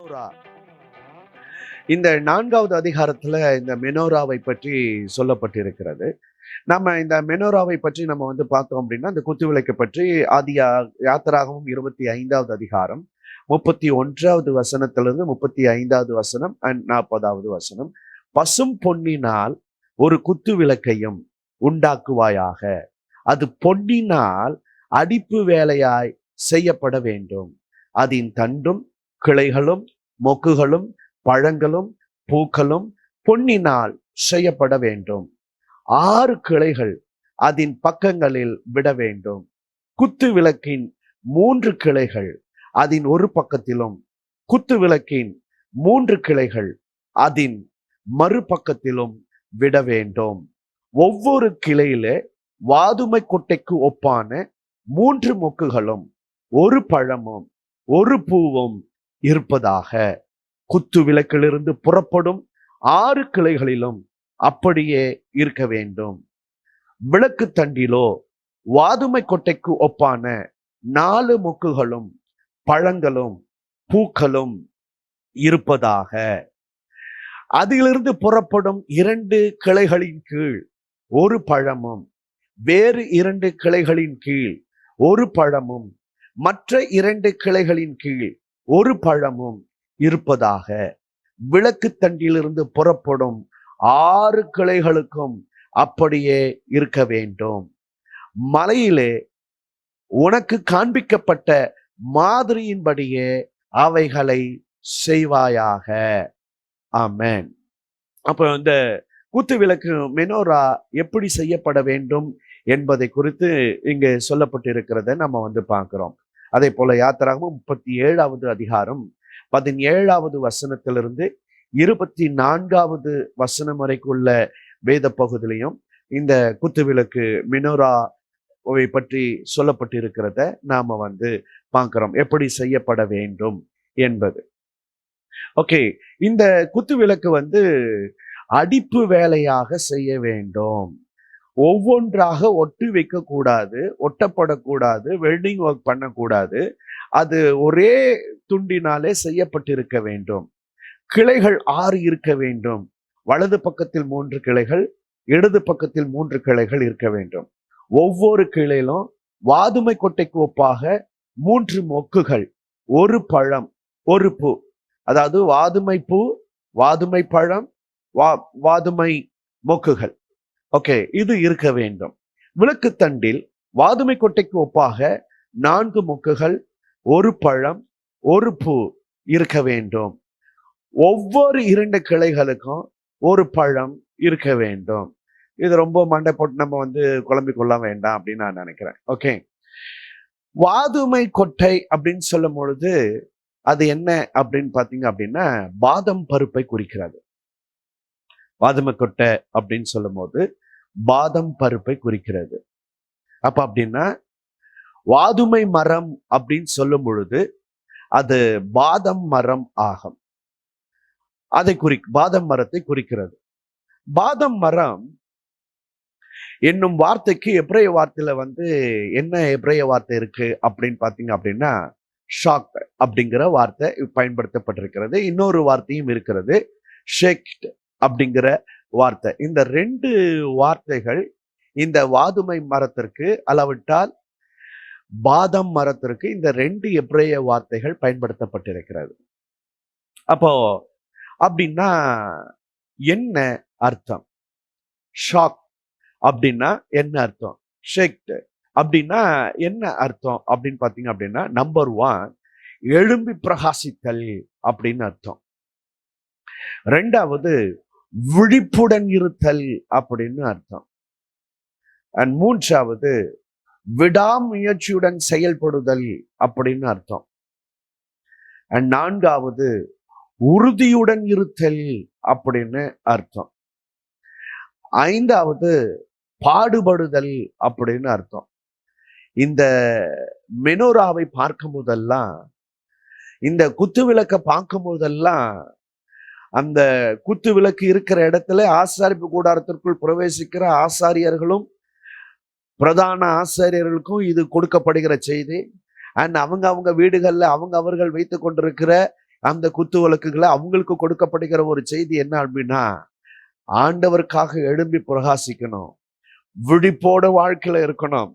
Menorah. இந்த 4வது அதிகாரத்துல இந்த மெனோராவை பற்றி சொல்லப்பட்டிருக்கிறது. நம்ம இந்த மெனோராவை பற்றி நம்ம பார்த்தோம் அப்படின்னா, இந்த குத்துவிளக்கு பற்றி யாத்திராகமம் 25வது அதிகாரம் 31வது வசனத்திலிருந்து 35வது வசனம் அண்ட் 40வது வசனம். பசும் பொன்னினால் ஒரு குத்து விளக்கையும் உண்டாக்குவாயாக, அது பொன்னினால் அடிப்பு வேலையாய் செய்யப்பட வேண்டும். அதன் தண்டும் கிளைகளும் மொக்குகளும் பழங்களும் பூக்களும் பொன்னினால் செய்யப்பட வேண்டும். 6 கிளைகள் அதன் பக்கங்களில் விட வேண்டும். குத்து விளக்கின் 3 கிளைகள் அதன் ஒரு பக்கத்திலும், குத்து விளக்கின் 3 கிளைகள் அதன் மறுபக்கத்திலும் விட வேண்டும். ஒவ்வொரு கிளையிலே வாதுமை கொட்டைக்கு ஒப்பான 3 மொக்குகளும் ஒரு பழமும் ஒரு பூவும் இருப்பதாக. குத்து விளக்கிலிருந்து புறப்படும் 6 கிளைகளிலும் அப்படியே இருக்க வேண்டும். விளக்கு தண்டிலோ வாதுமை கொட்டைக்கு ஒப்பான 4 மொக்குகளும் பழங்களும் பூக்களும் இருப்பதாக. அதிலிருந்து புறப்படும் 2 கிளைகளின் கீழ் ஒரு பழமும், வேறு 2 கிளைகளின் கீழ் ஒரு பழமும், மற்ற 2 கிளைகளின் கீழ் ஒரு பழமும் இருப்பதாக. விளக்கு தண்டிலிருந்து புறப்படும் 6 கிளைகளுக்கும் அப்படியே இருக்க வேண்டும். மலையிலே உனக்கு காண்பிக்கப்பட்ட மாதிரியின்படியே அவைகளை செய்வாயாக. ஆமென். அப்ப இந்த குத்து விளக்கு மெனோரா எப்படி செய்யப்பட வேண்டும் என்பதை குறித்து இங்கு சொல்லப்பட்டிருக்கிறத நம்ம பார்க்கிறோம். அதே போல யாத்திராகமம் 37வது அதிகாரம் 17வது வசனத்திலிருந்து 24வது வசனம் வரைக்குள்ள வேத பகுதியிலையும் இந்த குத்து விளக்கு மெனோராவை பற்றி சொல்லப்பட்டிருக்கிறத நாம பார்க்கிறோம், எப்படி செய்யப்பட வேண்டும் என்பது. ஓகே, இந்த குத்து விளக்கு அடிப்பு வேலையாக செய்ய வேண்டும். ஒவ்வொன்றாக ஒட்டி வைக்க கூடாது, ஒட்டப்படக்கூடாது, வெல்டிங் ஒர்க் பண்ணக்கூடாது. அது ஒரே துண்டினாலே செய்யப்பட்டிருக்க வேண்டும். கிளைகள் 6 இருக்க வேண்டும். வலது பக்கத்தில் 3 கிளைகள், இடது பக்கத்தில் 3 கிளைகள் இருக்க வேண்டும். ஒவ்வொரு கிளையிலும் வாதுமை கொட்டைக்கு ஒப்பாக 3 மொக்குகள், ஒரு பழம், ஒரு பூ. அதாவது வாதுமை பூ, வாதுமை பழம், வாதுமை மொக்குகள். ஓகே, இது இருக்க வேண்டும். விளக்கு தண்டில் வாதுமை கொட்டைக்கு ஒப்பாக 4 மொக்குகள், ஒரு பழம், ஒரு பூ இருக்க வேண்டும். ஒவ்வொரு 2 கிளைகளுக்கும் ஒரு பழம் இருக்க வேண்டும். இது ரொம்ப மண்டை போட்டு நம்ம குழம்பிக் கொள்ள வேண்டாம் அப்படின்னு நான் நினைக்கிறேன். ஓகே, வாதுமை கொட்டை அப்படின்னு சொல்லும் பொழுது அது என்ன அப்படின்னு பாத்தீங்க அப்படின்னா, பாதம் பருப்பை குறிக்கிறது. வாதுமை கொட்டை அப்படின்னு சொல்லும் போது பாதம் பருப்பை குறிக்கிறது. அப்ப அப்படின்னா வாதுமை மரம் அப்படின்னு சொல்லும் பொழுது அது பாதம் மரம் ஆகும். பாதம் மரத்தை குறிக்கிறது. பாதம் மரம் என்னும் வார்த்தைக்கு எபிரேய வார்த்தையில என்ன எபிரேய வார்த்தை இருக்கு அப்படின்னு பாத்தீங்க அப்படின்னா, ஷாக் அப்படிங்கிற வார்த்தை பயன்படுத்தப்பட்டிருக்கிறது. இன்னொரு வார்த்தையும் இருக்கிறது, ஷேக்ட் அப்படிங்கிற வார்த்தை. இந்த 2 வார்த்தைகள் இந்த வாதுமை மரத்திற்கு, அளவிட்டால் பாதம் மரத்திற்கு, இந்த 2 எபிரேய வார்த்தைகள் பயன்படுத்தப்பட்டிருக்கிறது. அப்போ அப்படின்னா என்ன அர்த்தம்? ஷாக் அப்படின்னா என்ன அர்த்தம்? ஷேக்ட் அப்படின்னா என்ன அர்த்தம் அப்படின்னு பாத்தீங்க அப்படின்னா, நம்பர் 1 எழும்பி பிரகாசித்தல் அப்படின்னு அர்த்தம். 2வது விழிப்புடன் இருத்தல் அப்படின்னு அர்த்தம். அண்ட் 3வது விடாமுயற்சியுடன் செயல்படுதல் அப்படின்னு அர்த்தம். அண்ட் 4வது உறுதியுடன் இருத்தல் அப்படின்னு அர்த்தம். 5வது பாடுபடுதல் அப்படின்னு அர்த்தம். இந்த மெனோராவை பார்க்கும் போதெல்லாம், இந்த குத்து விளக்க பார்க்கும் போதெல்லாம், அந்த குத்து விளக்கு இருக்கிற இடத்துல ஆசாரிப்பு கூடாரத்திற்குள் பிரவேசிக்கிற ஆசாரியர்களும் பிரதான ஆசாரியர்களுக்கும் இது கொடுக்கப்படுகிற செய்தி. அண்ட் அவங்க வீடுகள்ல அவர்கள் வைத்துக் கொண்டிருக்கிற அந்த குத்து விளக்குகளை அவங்களுக்கு கொடுக்கப்படுகிற ஒரு செய்தி என்ன அப்படின்னா, ஆண்டவருக்காக எழும்பி பிரகாசிக்கணும், விழிப்போட வாழ்க்கையில இருக்கணும்,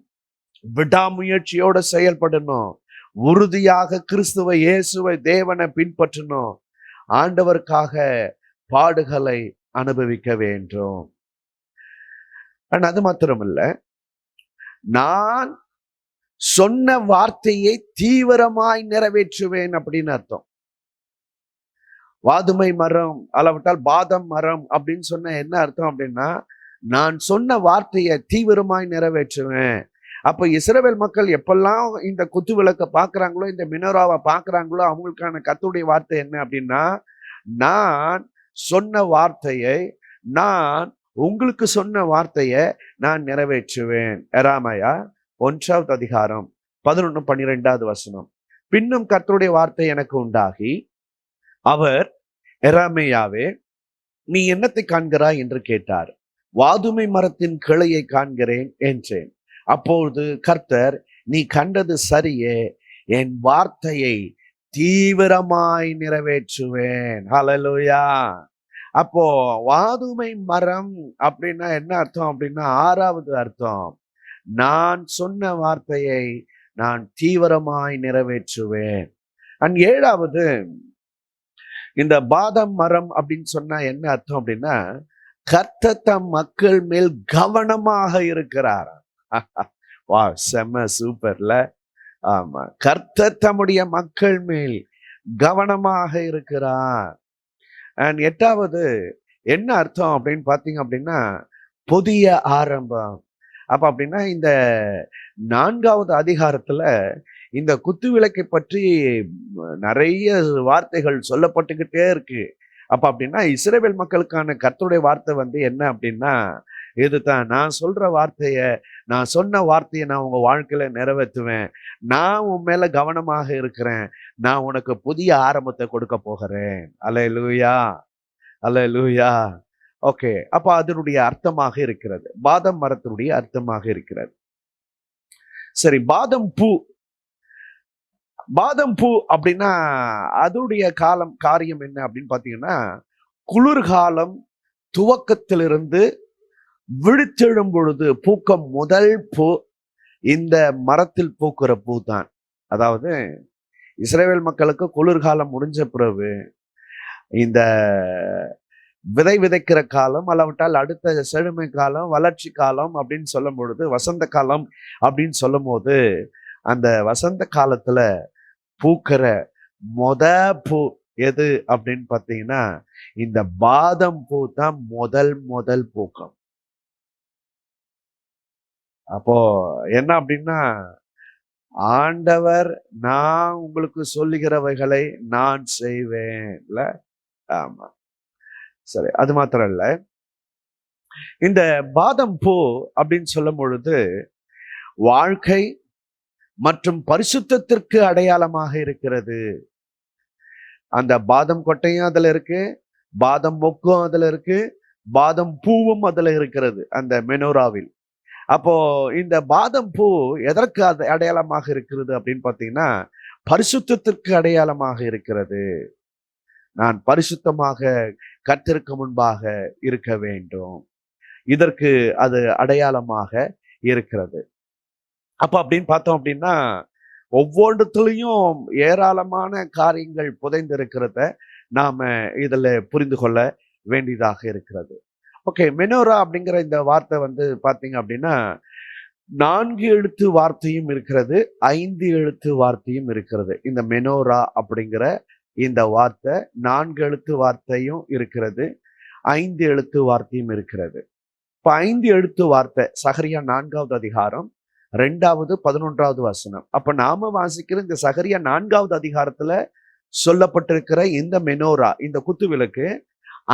விடாமுயற்சியோட செயல்படணும், உறுதியாக கிறிஸ்துவை இயேசுவை தேவனை பின்பற்றணும், ஆண்டவருக்காக பாடுகளை அனுபவிக்க வேண்டும். அது மாத்திரமல்ல, நான் சொன்ன வார்த்தையை தீவிரமாய் நிறைவேற்றுவேன் அப்படின்னு அர்த்தம். வாதுமை மரம் அளவிட்டால் பாதம் மரம் அப்படின்னு சொன்ன என்ன அர்த்தம் அப்படின்னா, நான் சொன்ன வார்த்தையை தீவிரமாய் நிறைவேற்றுவேன். அப்ப இஸ்ரவேல் மக்கள் எப்பெல்லாம் இந்த குத்து விளக்க பாக்குறாங்களோ, இந்த மினோராவை பாக்குறாங்களோ, அவங்களுக்கான கர்த்தருடைய வார்த்தை என்ன அப்படின்னா, நான் சொன்ன வார்த்தையை, நான் உங்களுக்கு சொன்ன வார்த்தையை நான் நிறைவேற்றுவேன். எராமையா 1வது அதிகாரம் 11, 12வது வசனம். பின்னும் கர்த்தருடைய வார்த்தை எனக்கு உண்டாகி, அவர், எராமையாவே, நீ என்னத்தை காண்கிறாய் என்று கேட்டார். வாதுமை மரத்தின் கிளையை காண்கிறேன் என்றேன். அப்பொழுது கர்த்தர், நீ கண்டது சரியே, என் வார்த்தையை தீவிரமாய் நிறைவேற்றுவேன். ஹல்லேலூயா. அப்போ வாதுமை மரம் அப்படின்னா என்ன அர்த்தம் அப்படின்னா, 6வது அர்த்தம், நான் சொன்ன வார்த்தையை நான் தீவிரமாய் நிறைவேற்றுவேன். 7வது, இந்த பாதம் மரம் அப்படின்னு சொன்னா என்ன அர்த்தம் அப்படின்னா, கர்த்தர் தம் மக்கள் மேல் கவனமாக இருக்கிறார். வா, செம்ம, சூப்பர்ல. ஆமா, கர்த்தர் தம்முடைய மக்கள் மேல் கவனமாக இருக்கிறார். 8வது என்ன அர்த்தம் அப்படின்னு பாத்தீங்க அப்படின்னா, புதிய ஆரம்பம். அப்ப அப்படின்னா இந்த 4வது அதிகாரத்துல இந்த குத்து விளக்கை பற்றி நிறைய வார்த்தைகள் சொல்லப்பட்டுக்கிட்டே இருக்கு. அப்ப அப்படின்னா இஸ்ரவேல் மக்களுக்கான கர்த்தருடைய வார்த்தை என்ன அப்படின்னா, இதுதான், நான் சொல்ற வார்த்தைய, நான் சொன்ன வார்த்தையை நான் உங்க வாழ்க்கையில நிறைவேற்றுவேன், நான் உன் மேல கவனமாக இருக்கிறேன், நான் உனக்கு புதிய ஆரம்பத்தை கொடுக்க போகிறேன். அல்லேலூயா, அல்லேலூயா. ஓகே, அப்ப அதனுடைய அர்த்தமாக இருக்கிறது, பாதம் மரத்தினுடைய அர்த்தமாக இருக்கிறது. சரி, பாதம் பூ. பாதம் பூ அப்படின்னா அதோடைய காரியம் என்ன அப்படின்னு பாத்தீங்கன்னா, குளிர்காலம் துவக்கத்திலிருந்து விழித்தெழும் பொழுது பூக்கும் முதல் பூ இந்த மரத்தில் பூக்கிற பூ தான். அதாவது இஸ்ரவேல் மக்களுக்கு குளிர்காலம் முடிஞ்ச பிறகு இந்த விதை விதைக்கிற காலம், அல்லவிட்டால் அடுத்த செழுமை காலம், வளர்ச்சி காலம் அப்படின்னு சொல்லும் பொழுது, வசந்த காலம் அப்படின்னு சொல்லும் போது, அந்த வசந்த காலத்துல பூக்கிற பூ எது அப்படின்னு பாத்தீங்கன்னா, இந்த பாதம் பூ தான் முதல் பூக்கம். அப்போ என்ன அப்படின்னா, ஆண்டவர், நான் உங்களுக்கு சொல்லுகிறவைகளை நான் செய்வேன்ல. ஆமா, சரி. அது மாத்திரம் இல்ல, இந்த பாதம் பூ அப்படின்னு சொல்லும் பொழுது வாழ்க்கை மற்றும் பரிசுத்தத்திற்கு அடையாளமாக இருக்கிறது. அந்த பாதம் கொட்டையும் அதுல இருக்கு, பாதம் மொக்கும் அதுல இருக்கு, பாதம் பூவும் அதுல இருக்கிறது அந்த மெனோராவில். அப்போ இந்த பாதம் பூ எதற்கு அடையாளமாக இருக்கிறது அப்படின்னு பாத்தீங்கன்னா, பரிசுத்தத்திற்கு அடையாளமாக இருக்கிறது. நான் பரிசுத்தமாக கர்த்தருக்கு முன்பாக இருக்க வேண்டும், இதற்கு அது அடையாளமாக இருக்கிறது. அப்ப அப்படின்னு பார்த்தோம் அப்படின்னா, ஒவ்வொன்றுத்துலயும் ஏராளமான காரியங்கள் புதைந்திருக்கிறத நாம இதுல புரிந்து கொள்ள வேண்டியதாக இருக்கிறது. ஓகே, மெனோரா அப்படிங்கிற இந்த வார்த்தை பாத்தீங்க அப்படின்னா, 4 எழுத்து வார்த்தையும் இருக்கிறது, 5 எழுத்து வார்த்தையும் இருக்கிறது. இந்த மெனோரா அப்படிங்கிற இந்த வார்த்தை 4 எழுத்து வார்த்தையும் இருக்கிறது, 5 எழுத்து வார்த்தையும் இருக்கிறது. இப்ப 5 எழுத்து வார்த்தை சகரியா 4வது அதிகாரம் 2வது 11வது வசனம். அப்ப நாம வாசிக்கிற இந்த சகரியா 4வது அதிகாரத்துல சொல்லப்பட்டிருக்கிற இந்த மெனோரா, இந்த குத்து விளக்கு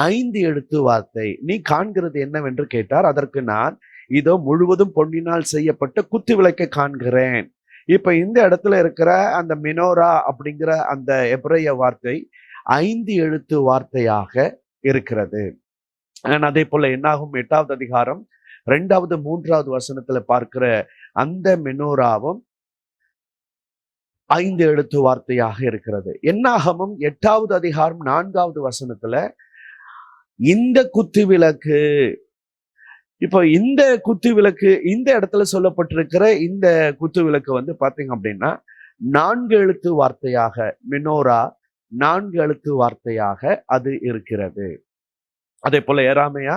5 எழுத்து வார்த்தை. நீ காண்கிறது என்னவென்று கேட்டார். அதற்கு நான், இதோ முழுவதும் பொன்னினால் செய்யப்பட்ட குத்து விளக்கை காண்கிறேன். இப்ப இந்த இடத்துல இருக்கிற அந்த மெனோரா அப்படிங்கிற அந்த எபிரேய வார்த்தை 5 எழுத்து வார்த்தையாக இருக்கிறது. அதே போல என்னாகும் 8வது அதிகாரம் 2வது 3வது வசனத்துல பார்க்கிற அந்த மெனோராவும் 5 எழுத்து வார்த்தையாக இருக்கிறது. என்னாகமம் 8வது அதிகாரம் 4வது வசனத்துல இந்த குத்து விளக்கு, இப்போ இந்த குத்து விளக்கு, இந்த இடத்துல சொல்லப்பட்டிருக்கிற இந்த குத்து விளக்கு வந்து பாத்தீங்க அப்படின்னா 4 எழுத்து வார்த்தையாக, மெனோரா 4 எழுத்து வார்த்தையாக அது இருக்கிறது. அதே போல ஏராமையா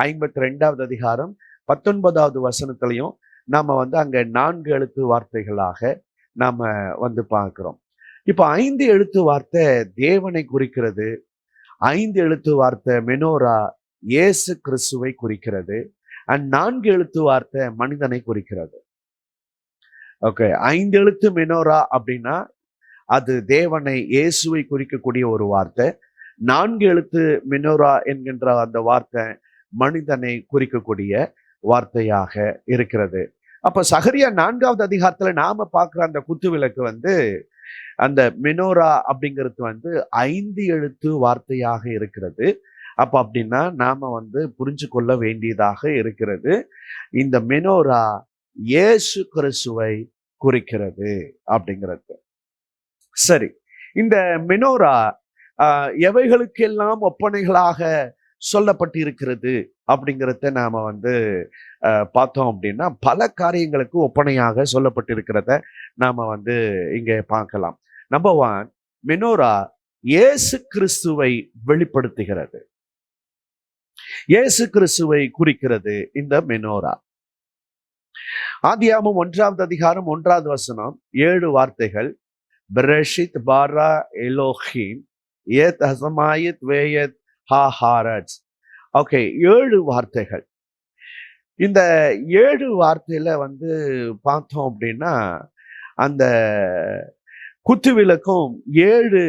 52வது அதிகாரம் 19வது வசனத்திலையும் நாம வந்து அங்க 4 எழுத்து வார்த்தைகளாக நாம வந்து பார்க்கிறோம். இப்ப 5 எழுத்து வார்த்தை தேவனை குறிக்கிறது. 5 எழுத்து வார்த்தை மெனோரா இயேசு கிறிஸ்துவை குறிக்கிறது. அண்ட் 4 எழுத்து வார்த்தை மனிதனை குறிக்கிறது. ஓகே, 5 எழுத்து மெனோரா அப்படின்னா அது தேவனை இயேசுவை குறிக்கக்கூடிய ஒரு வார்த்தை. 4 எழுத்து மெனோரா என்கின்ற அந்த வார்த்தை மனிதனை குறிக்கக்கூடிய வார்த்தையாக இருக்கிறது. அப்ப சகரியா 4வது அதிகாரத்துல நாம பார்க்கிற அந்த குத்து விளக்கு வந்து அந்த மெனோரா அப்படிங்கிறது வந்து 5 எழுத்து வார்த்தையாக இருக்கிறது. அப்ப அப்படின்னா நாம வந்து புரிஞ்சு கொள்ள வேண்டியதாக இருக்கிறது, இந்த மெனோரா இயேசு கிறிஸ்துவை குறிக்கிறது அப்படிங்கிறது. சரி, இந்த மெனோரா எவைகளுக்கெல்லாம் ஒப்பனைகளாக சொல்லப்பட்டிருக்கிறது அப்படிங்கிறத நாம வந்து பார்த்தோம் அப்படின்னா பல காரியங்களுக்கு ஒப்பனையாக சொல்லப்பட்டிருக்கிறத நாம வந்து இங்க பார்க்கலாம். நம்பர் 1, மெனோரா இயேசு கிறிஸ்துவை வெளிப்படுத்துகிறது, இயேசு கிறிஸ்துவை குறிக்கிறது இந்த மெனோரா. ஆதியாகமம் 1வது அதிகாரம் 1வது வசனம் 7 வார்த்தைகள். பிரஷித் பாரா எலோஹிம் ஏத் ஹசமாயித் வேயத் ஹாஹாரட்ஸ். ஓகே, 7 வார்த்தைகள். இந்த 7 வார்த்தையில வந்து பார்த்தோம் அப்படின்னா அந்த குத்து விளக்கும் 7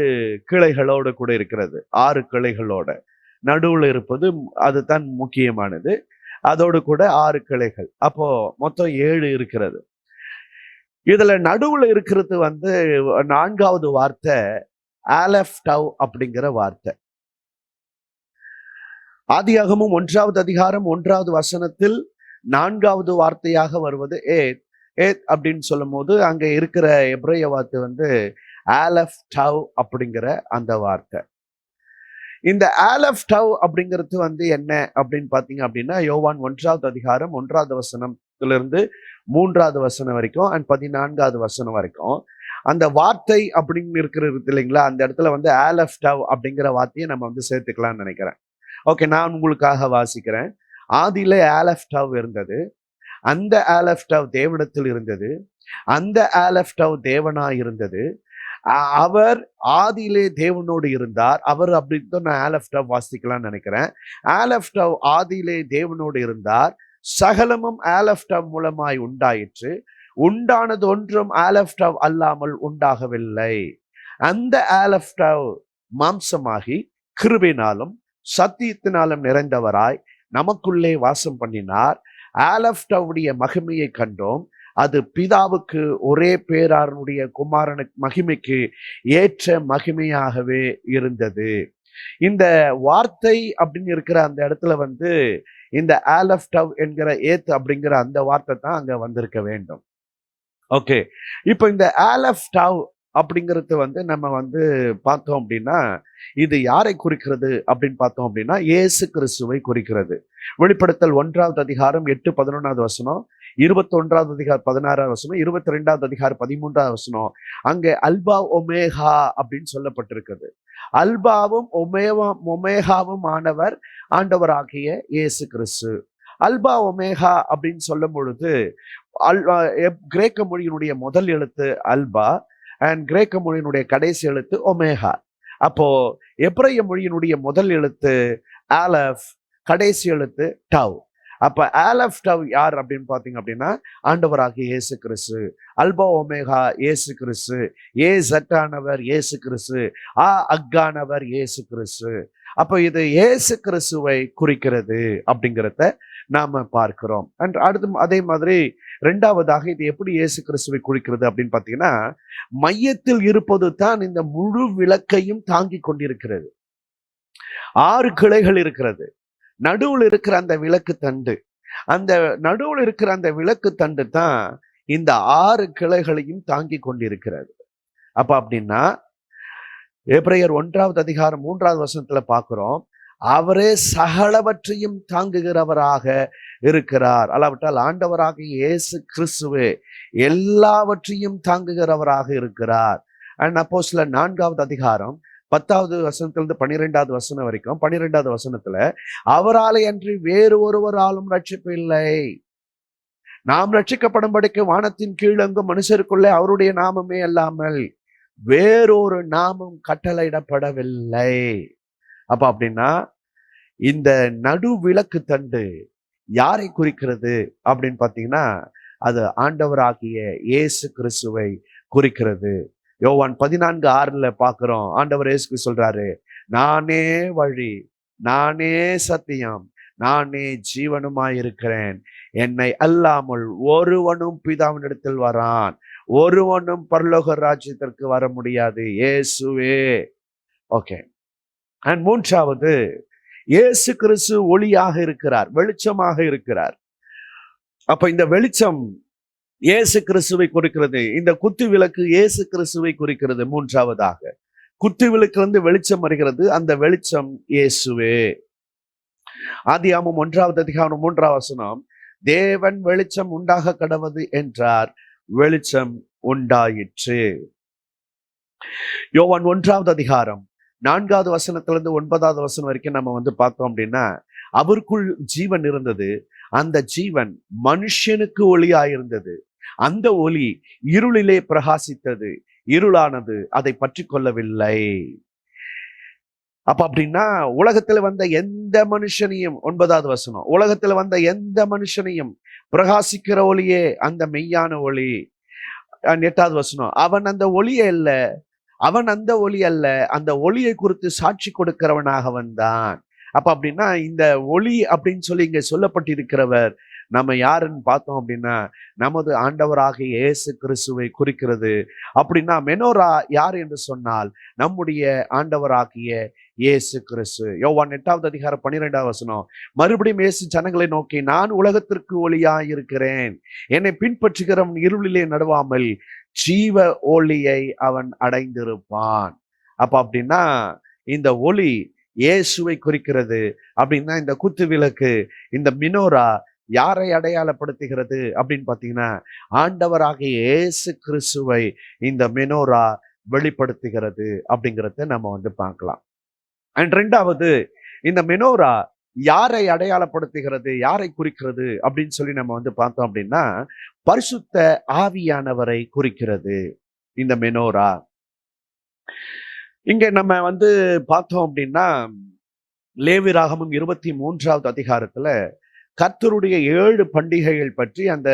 கிளைகளோடு கூட இருக்கிறது. 6 கிளைகளோட நடுவுல இருப்பது அதுதான் முக்கியமானது. அதோடு கூட 6 கிளைகள், அப்போ மொத்தம் 7 இருக்கிறது. இதுல நடுவுல இருக்கிறது வந்து 4வது வார்த்தை ஆலெஃப் டவ் அப்படிங்கிற வார்த்தை. ஆதியாகமம் 1வது அதிகாரம் 1வது வசனத்தில் 4வது வார்த்தையாக வருவது ஏத். ஏத் அப்படின்னு சொல்லும் போது அங்க இருக்கிற எபிரேய வார்த்தை வந்து ஆலெஃப் டவ் அப்படிங்கிற அந்த வார்த்தை. இந்த ஆலெஃப் டவ் அப்படிங்கிறது வந்து என்ன அப்படின்னு பாத்தீங்க அப்படின்னா யோவான் 1வது அதிகாரம் 1வது வசனத்திலிருந்து 3வது வசனம் வரைக்கும் அண்ட் 14வது வசனம் வரைக்கும் அந்த வார்த்தை அப்படின்னு இருக்கிறது இல்லைங்களா, அந்த இடத்துல வந்து ஆலெஃப் டவ் அப்படிங்கிற வார்த்தையை நம்ம வந்து சேர்த்துக்கலாம்னு நினைக்கிறேன். ஓகே, நான் உங்களுக்காக வாசிக்கிறேன். ஆதியில ஆலெஃப் டவ் இருந்தது, அந்த ஆலெஃப் டவ் தேவனிடத்தில் இருந்தது, அந்த ஆலெஃப் டவ் தேவனா இருந்தது, அவர் ஆதியிலே தேவனோடு இருந்தார். அவர் அப்படின்னு நான் ஆலெஃப் டவ் வாசிக்கலாம்னு நினைக்கிறேன். ஆலெஃப் டவ் ஆதியிலே தேவனோடு இருந்தார், சகலமும் ஆலெஃப் டவ் மூலமாய் உண்டாயிற்று, உண்டானது ஒன்றும் ஆலெஃப் டவ் அல்லாமல் உண்டாகவில்லை. அந்த ஆலெஃப் டவ் மாம்சமாகி கிருபையினாலும் சத்தியத்தினாலும் நிறைந்தவராய் நமக்குள்ளே வாசம் பண்ணினார். ஆலெஃப் டவுடைய மகிமையை கண்டோம், அது பிதாவுக்கு ஒரே பேராருடைய குமாரனுக்கு மகிமைக்கு ஏற்ற மகிமையாகவே இருந்தது. இந்த வார்த்தை அப்படின்னு இருக்கிற அந்த இடத்துல வந்து இந்த ஆலெஃப் டவ் என்கிற ஏத் அப்படிங்கிற அந்த வார்த்தை தான் அங்க வந்திருக்க வேண்டும். ஓகே, இப்போ இந்த ஆலெஃப் டவ் அப்படிங்கிறது வந்து நம்ம வந்து பார்த்தோம் அப்படின்னா இது யாரை குறிக்கிறது அப்படின்னு பார்த்தோம் அப்படின்னா இயேசு கிறிஸ்துவை குறிக்கிறது. வெளிப்படுத்தல் 1வது அதிகாரம் 8, 11வது வசனம், 21வது அதிகாரம் 16வது வசனம், 22வது அதிகாரம் 13வது வசனம், அங்கே அல்பா ஒமேகா அப்படின்னு சொல்லப்பட்டிருக்கிறது. அல்பாவும் ஒமேகாவும் ஆனவர் ஆண்டவராகிய இயேசு கிறிஸ்து. அல்பா ஒமேகா அப்படின்னு சொல்லும் பொழுது கிரேக்க மொழியினுடைய முதல் எழுத்து அல்பா அண்ட் கிரேக்க மொழியினுடைய கடைசி எழுத்து ஒமேகா. அப்போ எபிரேய மொழியினுடைய முதல் எழுத்து ஆலெஃப், கடைசி எழுத்து டவ். அப்ப ஆலெஃப் டவ் யார் அப்படின்னு பாத்தீங்க அப்படின்னா ஆண்டவராகிய இயேசு கிறிஸ்து. அல்பா ஒமேகா இயேசு கிறிஸ்து, ஏ ஜட்டானவர் இயேசு கிறிஸ்து, அக்கானவர் இயேசு கிறிஸ்து. அப்ப இது இயேசு கிறிஸ்துவை குறிக்கிறது அப்படிங்கிறத நாம பார்க்கிறோம். அண்ட் அடுத்து அதே மாதிரி 2வதாக இது எப்படி இயேசு கிறிஸ்துவை குறிக்கிறது அப்படின்னு பாத்தீங்கன்னா மையத்தில் இருப்பது தான் இந்த முழு விளக்கையும் தாங்கி கொண்டிருக்கிறது. 6 கிளைகள் இருக்கிறது. நடுவில் இருக்கிற அந்த விளக்கு தண்டு, அந்த நடுவில் இருக்கிற அந்த விளக்கு தண்டு தான் இந்த 6 கிளைகளையும் தாங்கி கொண்டிருக்கிறது. அப்ப அப்படின்னா எபிரேயர் 1வது அதிகாரம் 3வது வசனத்துல பார்க்கிறோம், அவரே சகலவற்றையும் தாங்குகிறவராக இருக்கிறார். அல்லாவிட்டால் ஆண்டவராகிய இயேசு கிறிஸ்துவே எல்லாவற்றையும் தாங்குகிறவராக இருக்கிறார். அண்ட் அப்போஸ்தலர் 4வது அதிகாரம் 10வது வசனத்திலிருந்து 12வது வசனம் வரைக்கும், 12வது வசனத்துல அவராலே அன்றி வேறு ஒருவராலும் ரட்சிப்பு இல்லை. நாம் ரட்சிக்கப்படும்படிக்கு வானத்தின் கீழெங்கும் மனுஷருக்குள்ளே அவருடைய நாமமே அல்லாமல் வேறொரு நாமம் கட்டளையிடப்படவில்லை. அப்ப அப்படின்னா இந்த நடு விளக்கு தண்டு யாரை குறிக்கிறது அப்படின்னு பாத்தீங்கன்னா, அது ஆண்டவராகிய இயேசு கிறிஸ்துவை குறிக்கிறது. யோவான் 14:6 பார்க்கிறோம், ஆண்டவர் இயேசு சொல்றாரு, நானே வழி, நானே சத்தியம், நானே ஜீவனுமாயிருக்கிறேன், என்னை அல்லாமல் ஒருவனும் பிதாவினிடத்தில் வரான், ஒருவனும் பரலோக ராஜ்யத்திற்கு வர முடியாது, இயேசுவே. ஓகே. அண்ட் 3வது, இயேசு கிறிஸ்து ஒளியாக இருக்கிறார், வெளிச்சமாக இருக்கிறார். அப்ப இந்த வெளிச்சம் இயேசு கிறிஸ்துவை குறிக்கிறது. இந்த குத்து விளக்கு இயேசு கிறிஸ்துவை குறிக்கிறது. 3வதாக குத்து விளக்கிலிருந்து வெளிச்சம் வருகிறது, அந்த வெளிச்சம் இயேசுவே. ஆதியாகமம் 1வது அதிகாரம் 3வது வசனம், தேவன் வெளிச்சம் உண்டாக கடவது என்றார், வெளிச்சம் உண்டாயிற்று. யோவான் 1வது அதிகாரம் 4வது வசனத்திலிருந்து 9வது வசனம் வரைக்கும் நம்ம பார்த்தோம் அப்படின்னா, அவருக்குள் ஜீவன் இருந்தது, அந்த ஜீவன் மனுஷனுக்கு ஒளியாயிருந்தது, அந்த ஒளி இருளிலே பிரகாசித்தது, இருளானது அதை பற்றி கொள்ளவில்லை. அப்ப அப்படின்னா உலகத்துல வந்த எந்த மனுஷனையும், 9வது வசனம், உலகத்துல வந்த எந்த மனுஷனையும் பிரகாசிக்கிற ஒளியே அந்த மெய்யான ஒளி. 8வது வசனம், அவன் அந்த ஒளியே அல்ல, அவன் அந்த ஒளி அல்ல, அந்த ஒளியை குறித்து சாட்சி கொடுக்கிறவனாக வந்தான். அப்ப அப்படின்னா இந்த ஒளி அப்படின்னு சொல்லி இங்க சொல்லப்பட்டிருக்கிறவர் நம்ம யாருன்னு பார்த்தோம் அப்படின்னா, நமது ஆண்டவராகிய இயேசு கிறிஸ்துவை குறிக்கிறது. அப்படின்னா மெனோரா யார் என்று சொன்னால் நம்முடைய ஆண்டவராகிய இயேசு கிறிஸ்து. யோவான் 8வது அதிகாரம் 12வது வசனம், மறுபடியும் இயேசு ஜனங்களை நோக்கி, நான் உலகத்திற்கு ஒளியாய் இருக்கிறேன், என்னை பின்பற்றுகிறவன் இருளிலே நடுவாமல் ஜீவ ஒளியை அவன் அடைந்திருப்பான். அப்ப அப்படின்னா இந்த ஒளி இயேசுவை குறிக்கிறது. அப்படின்னா இந்த குத்து விளக்கு, இந்த மினோரா யாரை அடையாளப்படுத்துகிறது அப்படின்னு பாத்தீங்கன்னா, ஆண்டவராகிய இயேசு கிறிஸ்துவை இந்த மெனோரா வெளிப்படுத்துகிறது அப்படிங்கிறத நம்ம பார்க்கலாம். அண்ட் 2வது, இந்த மெனோரா யாரை அடையாளப்படுத்துகிறது, யாரை குறிக்கிறது அப்படின்னு சொல்லி நம்ம பார்த்தோம் அப்படின்னா, பரிசுத்த ஆவியானவரை குறிக்கிறது இந்த மெனோரா. இங்க நம்ம பார்த்தோம் அப்படின்னா, லேவியராகமம் 23வது அதிகாரத்துல கர்த்தருடைய 7 பண்டிகைகள் பற்றி அந்த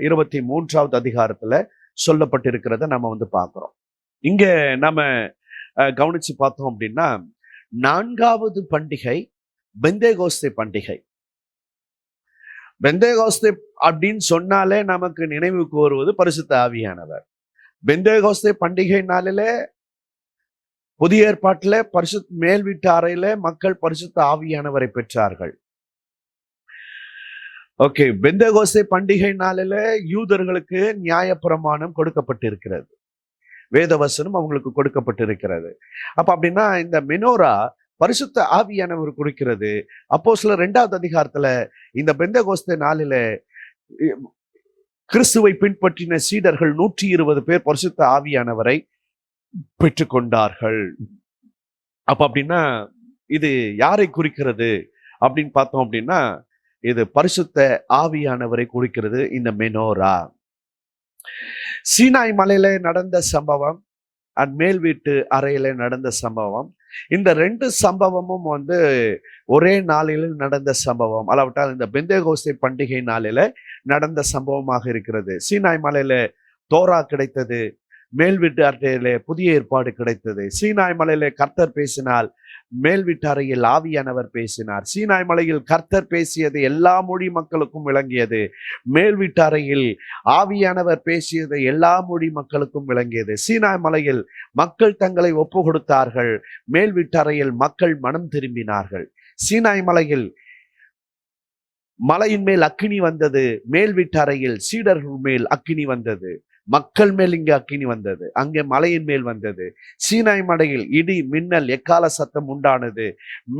23வது அதிகாரத்துல சொல்லப்பட்டிருக்கிறத நம்ம பார்க்கிறோம். இங்க நம்ம கவனிச்சு பார்த்தோம் அப்படின்னா, 4வது பண்டிகை பெந்தேகோஸ்தே பண்டிகை. பெந்தேகோஸ்தே அப்படின்னு சொன்னாலே நமக்கு நினைவுக்கு வருவது பரிசுத்த ஆவியானவர். பெந்தேகோஸ்தே பண்டிகை நாளிலே புதிய ஏற்பாட்டுல மேல் வீட்டு அறையில மக்கள் பரிசுத்த ஆவியானவரை பெற்றார்கள். ஓகே. பெந்தேகோஸ்தே பண்டிகை நாளில யூதர்களுக்கு நியாயப்பிரமாணம் கொடுக்கப்பட்டிருக்கிறது, வேதவசனம் அவங்களுக்கு கொடுக்கப்பட்டிருக்கிறது. அப்ப அப்படின்னா இந்த மெனோரா பரிசுத்த ஆவியானவர் குறிக்கிறது. அப்போஸ்தலர் 2வது அதிகாரத்துல இந்த பெந்தேகோஸ்தே நாளில கிறிஸ்துவை பின்பற்றின சீடர்கள் 120 பேர் பரிசுத்த ஆவியானவரை பெற்றுக்கொண்டார்கள். அப்ப அப்படின்னா இது யாரை குறிக்கிறது அப்படின்னு பார்த்தோம் அப்படின்னா, இது பரிசுத்த ஆவியானவரை குறிக்கிறது இந்த மெனோரா. சீனாய் மலையில நடந்த சம்பவம், மேல் வீட்டு அறையில நடந்த சம்பவம், இந்த 2 சம்பவமும் ஒரே நாளில் நடந்த சம்பவம், அல்லாவிட்டால் இந்த பெந்தேகோஸ்தே பண்டிகை நாளில நடந்த சம்பவமாக இருக்கிறது. சீனாய் மலையில தோரா கிடைத்தது, மேல் வீட்டு அறையிலே புதிய ஏற்பாடு கிடைத்தது. சீனாய் மலையிலே கர்த்தர் பேசினால், மேல் வீட்டு அறையில் ஆவியானவர் பேசினார். சீனாய் மலையில் கர்த்தர் பேசியது எல்லா மொழி மக்களுக்கும் விளங்கியது, மேல் வீட்டு அறையில் ஆவியானவர் பேசியது எல்லா மொழி மக்களுக்கும் விளங்கியது. சீனாய் மலையில் மக்கள் தங்களை ஒப்பு கொடுத்தார்கள், மேல் வீட்டு அறையில் மக்கள் மனம் திரும்பினார்கள். சீனாய் மலையில் மலையின் மேல் அக்கினி வந்தது, மேல் வீட்டு அறையில் சீடர்கள் மேல் அக்கினி வந்தது. மக்கள் மேல் இங்கே அக்கினி வந்தது, அங்கே மலையின் மேல் வந்தது. சீனாய் மலையில் இடி மின்னல் எக்கால சத்தம் உண்டானது.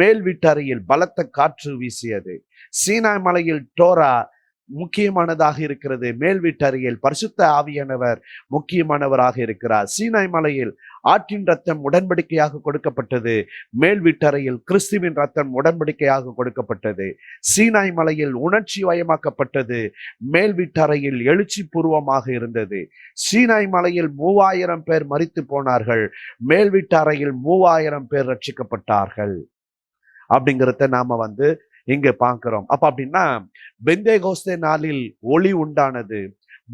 மேல் வீட்டறையில் பலத்த காற்று வீசியது. சீனாய் மலையில் டோரா முக்கியமானதாக இருக்கிறது. மேல் வீட்டறையில் பரிசுத்த ஆவியானவர் முக்கியமானவராக இருக்கிறார். சீனாய் மலையில் ஆற்றின் ரத்தம் உடன்படிக்கையாக கொடுக்கப்பட்டது. மேல் வீட்டறையில் கிறிஸ்துவின் ரத்தம் உடன்படிக்கையாக கொடுக்கப்பட்டது. சீனாய் மலையில் உணர்ச்சி வயமாக்கப்பட்டது. மேல் வீட்டறையில் எழுச்சி பூர்வமாக இருந்தது. சீனாய் மலையில் 3000 பேர் மரித்து போனார்கள். மேல் வீட்டறையில் 3000 பேர் ரட்சிக்கப்பட்டார்கள். அப்படிங்கிறத நாம இங்க பார்க்கிறோம். அப்படின்னா பெந்தேகோஸ்தே நாளில் ஒளி உண்டானது.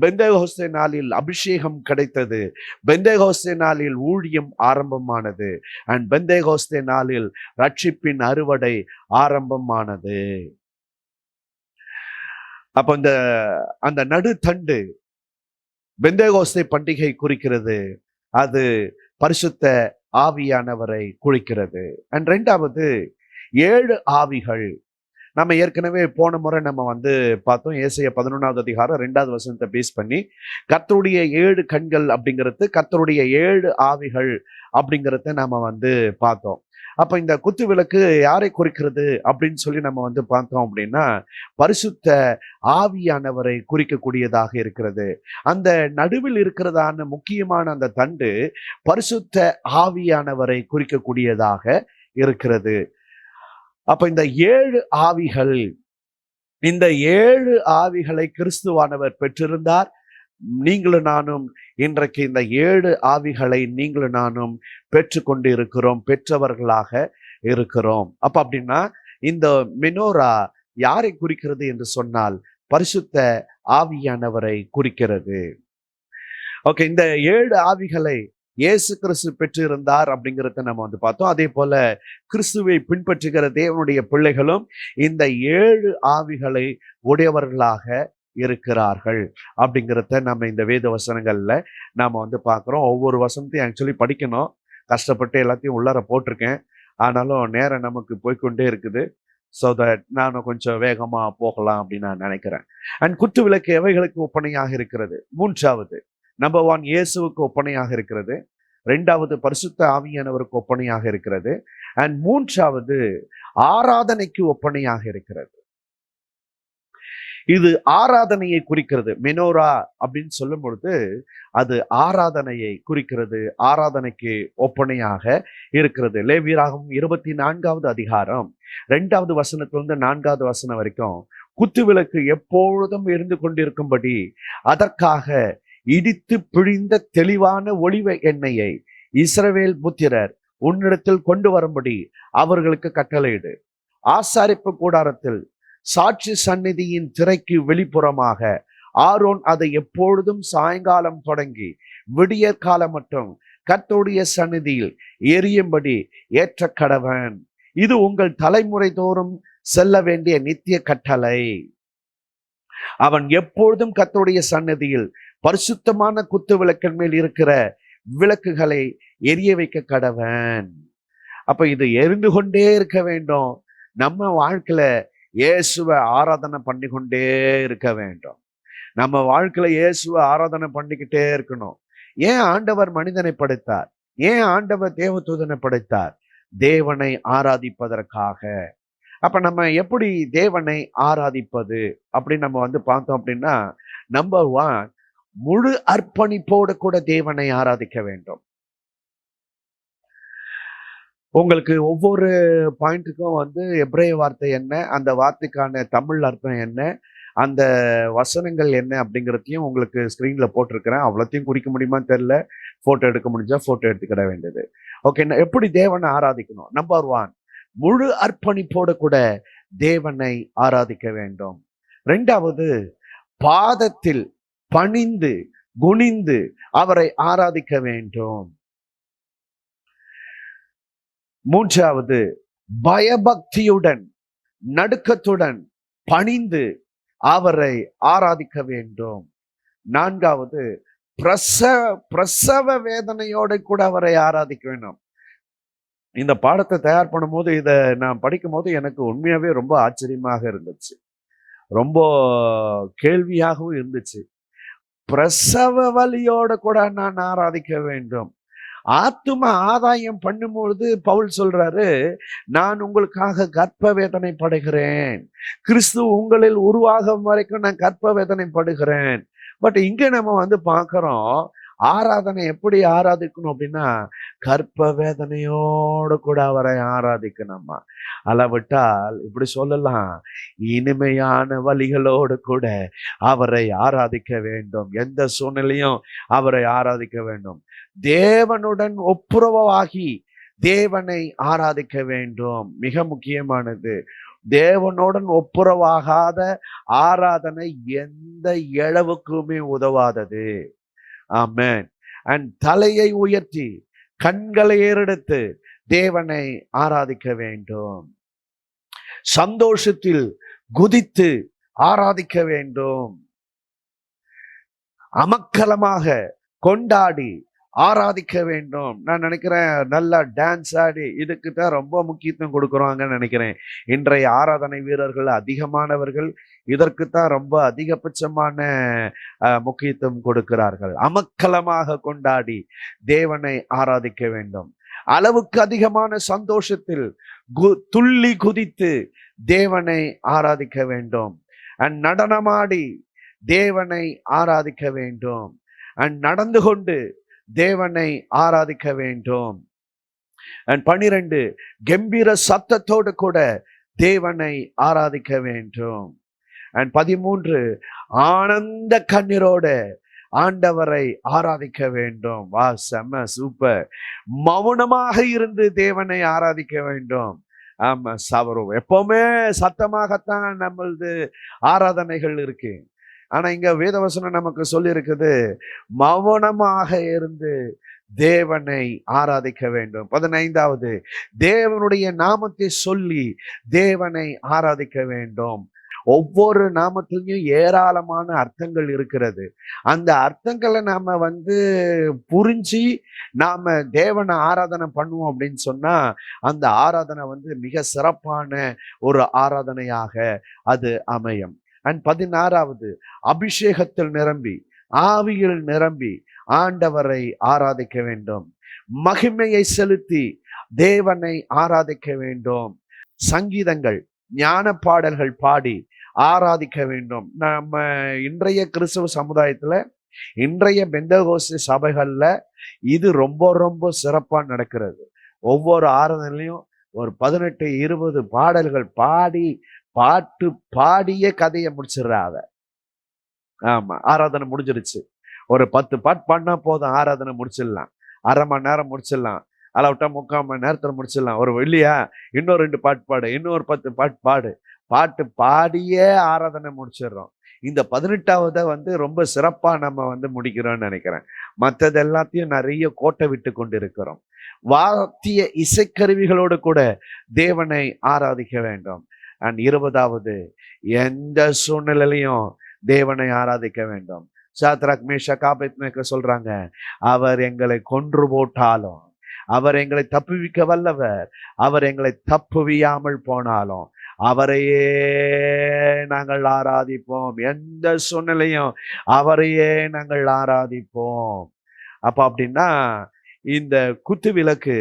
பெந்தேகோஸ்தே நாளில் அபிஷேகம் கிடைத்தது. பெந்தேகோஸ்தே நாளில் ஊழியம் ஆரம்பமானது. அண்ட் பெந்தேகோஸ்தே நாளில் ரட்சிப்பின் அறுவடை ஆரம்பமானது. அப்ப அந்த நடுத்தண்டு பெந்தேகோஸ்தே பண்டிகை குறிக்கிறது. அது பரிசுத்த ஆவியானவரை குறிக்கிறது. அண்ட் 2வது 7 ஆவிகள். நம்ம ஏற்கனவே போன முறை நம்ம பார்த்தோம். ஏசாயா 11வது அதிகாரம் 2வது வசனத்தை பேஸ் பண்ணி கர்த்தருடைய 7 கண்கள் அப்படிங்கிறது கர்த்தருடைய 7 ஆவிகள் அப்படிங்கிறத நாம பார்த்தோம். அப்ப இந்த குத்து விளக்கு யாரை குறிக்கிறது அப்படின்னு சொல்லி நம்ம பார்த்தோம் அப்படின்னா பரிசுத்த ஆவியானவரை குறிக்கக்கூடியதாக இருக்கிறது. அந்த நடுவில் இருக்கிறதான முக்கியமான அந்த தண்டு பரிசுத்த ஆவியானவரை குறிக்கக்கூடியதாக இருக்கிறது. அப்ப இந்த 7 ஆவிகள், இந்த 7 ஆவிகளை கிறிஸ்துவானவர் பெற்றிருந்தார். நீங்களும் நானும் இன்றைக்கு இந்த 7 ஆவிகளை நீங்களும் நானும் பெற்றுக்கொண்டு இருக்கிறோம், பெற்றவர்களாக இருக்கிறோம். அப்படின்னா இந்த மெனோரா யாரை குறிக்கிறது என்று சொன்னால் பரிசுத்த ஆவியானவரை குறிக்கிறது. ஓகே, இந்த 7 ஆவிகளை இயேசு கிறிஸ்து பெற்றிருந்தார் அப்படிங்கிறத நம்ம பார்த்தோம். அதே போல கிறிஸ்துவை பின்பற்றுகிற தேவனுடைய பிள்ளைகளும் இந்த 7 ஆவிகளை உடையவர்களாக இருக்கிறார்கள் அப்படிங்கிறத நம்ம இந்த வேத வசனங்கள்ல நாம பார்க்கிறோம். ஒவ்வொரு வசனத்தையும் ஆக்சுவலி படிக்கணும். கஷ்டப்பட்டு எல்லாத்தையும் உள்ளார போட்டிருக்கேன். ஆனாலும் நேரம் நமக்கு போய்கொண்டே இருக்குது. ஸோ தட் நானும் கொஞ்சம் வேகமா போகலாம் அப்படின்னு நான் நினைக்கிறேன். அண்ட் குத்து விளக்கு எவைகளுக்கு ஒப்பனையாக இருக்கிறது? 3வது நம்பர் 1 இயேசுவுக்கு ஒப்பனையாக இருக்கிறது. 2வது பரிசுத்த ஆவியானவருக்கு ஒப்பனையாக இருக்கிறது. அண்ட் 3வது ஆராதனைக்கு ஒப்பனையாக இருக்கிறது. இது ஆராதனையை குறிக்கிறது. மெனோரா அப்படின்னு சொல்லும் பொழுது அது ஆராதனையை குறிக்கிறது, ஆராதனைக்கு ஒப்பனையாக இருக்கிறது. லேவியராகமம் 24வது அதிகாரம் 2வது வசனத்திலிருந்து 4வது வசனம் வரைக்கும் குத்து விளக்கு எப்பொழுதும் இருந்து கொண்டிருக்கும்படி அதற்காக இடித்து பிழிந்த தெளிவான ஒளிவ எண்ணெயை இஸ்ரவேல் புத்திரர் உன்னிடத்தில் கொண்டு வரும்படி அவர்களுக்கு கட்டளையிடு. ஆசாரிப்பு கூடாரத்தில் சாட்சி சந்நிதியின் திரைக்கு வெளிப்புறமாக ஆரோன் அதை எப்பொழுதும் சாயங்காலம் தொடங்கி விடியற் காலம் மட்டும் கர்த்தருடைய சந்நிதியில் எரியும்படி ஏற்ற கடவன். இது உங்கள் தலைமுறை தோறும் செல்ல வேண்டிய நித்திய கட்டளை. அவன் எப்பொழுதும் கர்த்தருடைய சந்நிதியில் பரிசுத்தமான குத்து விளக்கின் மேல் இருக்கிற விளக்குகளை எரிய வைக்க கடவன். அப்ப இது எரிந்து கொண்டே இருக்க வேண்டும். நம்ம வாழ்க்கையில இயேசுவை ஆராதனை பண்ணி கொண்டே இருக்க வேண்டும். நம்ம வாழ்க்கையில இயேசுவை ஆராதனை பண்ணிக்கிட்டே இருக்கணும். ஏன் ஆண்டவர் மனிதனை படைத்தார்? ஏன் ஆண்டவர் தேவதூதனை படைத்தார்? தேவனை ஆராதிப்பதற்காக. அப்ப நம்ம எப்படி தேவனை ஆராதிப்பது அப்படின்னு நம்ம பார்த்தோம் அப்படின்னா நம்பர் 1 முழு அர்ப்பணிப்போடு கூட தேவனை ஆராதிக்க வேண்டும். உங்களுக்கு ஒவ்வொரு பாயிண்ட்டுக்கும் எபிரேய வார்த்தை என்ன, அந்த வார்த்தைக்கான தமிழ் அர்த்தம் என்ன, அந்த வசனங்கள் என்ன அப்படிங்கிறதையும் உங்களுக்கு ஸ்கிரீன்ல போட்டிருக்கிறேன். அவ்வளோத்தையும் குறிக்க முடியுமான்னு தெரியல. போட்டோ எடுக்க முடிஞ்சா போட்டோ எடுத்துக்கிட வேண்டியது. ஓகே, எப்படி தேவனை ஆராதிக்கணும்? நம்பர் 1 முழு அர்ப்பணிப்போடு கூட தேவனை ஆராதிக்க வேண்டும். 2வது பாதத்தில் பணிந்து குனிந்து அவரை ஆராதிக்க வேண்டும். 3வது பயபக்தியுடன் நடுக்கத்துடன் பணிந்து அவரை ஆராதிக்க வேண்டும். 4வது பிரசவ வேதனையோடு கூட அவரை ஆராதிக்க வேண்டும். இந்த பாடத்தை தயார் பண்ணும் போது இதை நான் படிக்கும் போது எனக்கு உண்மையாவே ரொம்ப ஆச்சரியமாக இருந்துச்சு, ரொம்ப கேள்வியாகவும் இருந்துச்சு. பிரசவ வலியோட கூட நான் ஆராதிக்க வேண்டும். ஆத்தும ஆதாயம் பண்ணும்பொழுது பவுல் சொல்றாரு, நான் உங்களுக்காக கர்ப்ப வேதனை படுகிறேன். கிறிஸ்து உங்களில் உருவாகும் வரைக்கும் நான் கர்ப்ப வேதனை படுகிறேன். பட் இங்க நம்ம வந்து பார்க்கிறோம், ஆராதனை எப்படி ஆராதிக்கணும் அப்படின்னா, கர்ப்ப வேதனையோடு கூட அவரை ஆராதிக்கணுமா. அளவிட்டால் இப்படி சொல்லலாம், இனிமையான வழிகளோடு கூட அவரை ஆராதிக்க வேண்டும். எந்த சூழ்நிலையும் அவரை ஆராதிக்க வேண்டும். தேவனுடன் ஒப்புரவாகி தேவனை ஆராதிக்க வேண்டும். மிக முக்கியமானது. தேவனுடன் ஒப்புரவாகாத ஆராதனை எந்த இழவுக்குமே உதவாதது. ஆமென். அண்ட் தலையை உயர்த்தி கண்களை ஏறெடுத்து தேவனை ஆராதிக்க வேண்டும். சந்தோஷத்தில் குதித்து ஆராதிக்க வேண்டும். அமக்கலமாக கொண்டாடி ஆராதிக்க வேண்டும். நான் நினைக்கிறேன், நல்லா டான்ஸ் ஆடி இதுக்கு தான் ரொம்ப முக்கியத்துவம் கொடுக்குறாங்கன்னு நினைக்கிறேன். இன்றைய ஆராதனை வீரர்கள் அதிகமானவர்கள் இதற்குத்தான் ரொம்ப அதிகபட்சமான முக்கியத்துவம் கொடுக்கிறார்கள். அமக்கலமாக கொண்டாடி தேவனை ஆராதிக்க வேண்டும். அளவுக்கு அதிகமான சந்தோஷத்தில் துள்ளி குதித்து தேவனை ஆராதிக்க வேண்டும். நடனமாடி தேவனை ஆராதிக்க வேண்டும். நடந்து கொண்டு தேவனை ஆராதிக்க வேண்டும். 12 கம்பீர சத்தத்தோடு கூட தேவனை ஆராதிக்க வேண்டும். 13 ஆனந்த கண்ணீரோட ஆண்டவரை ஆராதிக்க வேண்டும். வா, செம்ம, சூப்பர். மௌனமாக இருந்து தேவனை ஆராதிக்க வேண்டும். ஆமா, சவரும் எப்பவுமே சத்தமாகத்தான் நம்மளது ஆராதனைகள் இருக்கு. ஆனா இங்க வேதவசனம் நமக்கு சொல்லி இருக்குது, மௌனமாக இருந்து தேவனை ஆராதிக்க வேண்டும். 15 தேவனுடைய நாமத்தை சொல்லி தேவனை ஆராதிக்க வேண்டும். ஒவ்வொரு நாமத்திலையும் ஏராளமான அர்த்தங்கள் இருக்கிறது. அந்த அர்த்தங்களை நாம வந்து புரிஞ்சு நாம தேவனை ஆராதனை பண்ணுவோம் அப்படின்னு சொன்னா அந்த ஆராதனை வந்து மிக சிறப்பான ஒரு ஆராதனையாக அது அமையும். 16 அபிஷேகத்தில் நிரம்பி ஆவியில் நிரம்பி ஆண்டவரை ஆராதிக்க வேண்டும். மகிமையை செலுத்தி தேவனை ஆராதிக்க வேண்டும். சங்கீதங்கள், ஞான பாடல்கள் பாடி ஆராதிக்க வேண்டும். நம்ம இன்றைய கிறிஸ்தவ சமுதாயத்துல, இன்றைய பெந்தகோஸ்து சபைகள்ல இது ரொம்ப ரொம்ப சிறப்பா நடக்கிறது. ஒவ்வொரு ஆராதனையிலையும் ஒரு 18-20 பாடல்கள் பாடி பாட்டு பாடிய கதையை முடிச்சிடுறாங்க. ஆமா, ஆராதனை முடிஞ்சிருச்சு. ஒரு 10 பாட்டு பாடினா போதும், ஆராதனை முடிச்சிடலாம். அரை மணி நேரம் முடிச்சிடலாம், அளவிட்டா 3/4 மணி நேரத்துல முடிச்சிடலாம். ஒரு வெள்ளியா இன்னும் 2 பாட்டு பாடு, இன்னொரு 10 பாட்டு பாடு. பாட்டு பாடியே ஆராதனை முடிச்சிடுறோம். இந்த 18வது வந்து ரொம்ப சிறப்பா நம்ம வந்து முடிக்கிறோம்னு நினைக்கிறேன். மற்றது எல்லாத்தையும் நிறைய கோட்டை விட்டு கொண்டு இருக்கிறோம். வாத்திய இசைக்கருவிகளோடு கூட தேவனை ஆராதிக்க வேண்டும். 20 எந்த சூழ்நிலையிலையும் தேவனை ஆராதிக்க வேண்டும். சாத்ராக், மேஷாக், ஆபேத்நேகோ சொல்றாங்க, அவர் எங்களை கொன்று போட்டாலும், அவர் எங்களை தப்புவிக்க வல்லவர், அவர் எங்களை தப்புவியாமல் போனாலும் அவரையே நாங்கள் ஆராதிப்போம். எந்த சூழ்நிலையும் அவரையே நாங்கள் ஆராதிப்போம். அப்படின்னா இந்த குத்து விளக்கு,